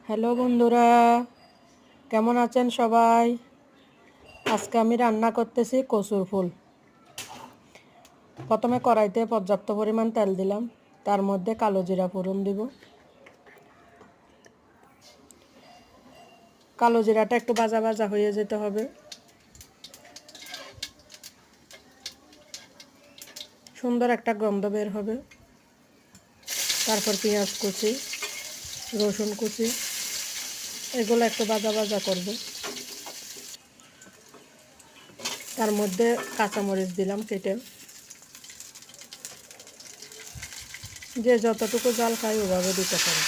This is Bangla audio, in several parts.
হ্যালো বন্ধুরা, কেমন আছেন সবাই? আজকে আমি রান্না করতেছি কচুর ফুল। প্রথমে কড়াইতে পর্যাপ্ত পরিমাণ তেল দিলাম, তার মধ্যে কালো জিরা ফোড়ন দিব। কালো জিরাটা একটু ভাজা ভাজা হয়ে যেতে হবে, সুন্দর একটা গন্ধ বের হবে। তারপর পেঁয়াজ কুচি, রসুন কুচি, এগুলো একটু ভাজা ভাজা করব। তার মধ্যে কাঁচামরিচ দিলাম কেটে, যে যতটুকু জাল খায় ওভাবে দিতে পারে।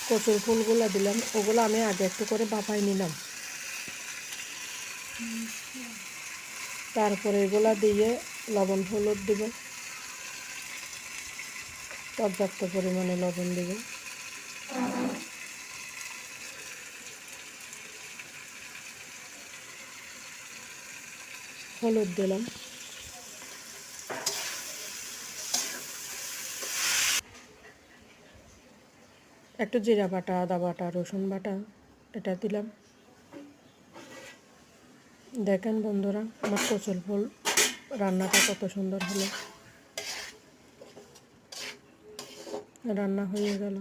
কচুর ফুলগুলো দিলাম, ওগুলো আমি আগে একটু করে ভাপাই নিলাম। তারপরে এগুলা দিয়ে লবণ হলুদ দিব, পর্যাপ্ত পরিমাণে লবণ দিব। হলুদ দিলাম, একটু জিরা বাটা, আদা বাটা, রসুন বাটা এটা দিলাম। দেখেন বন্ধুরা, আমার কচুর ফুল রান্নাটা কত সুন্দর হলো। রান্না হয়ে গেল।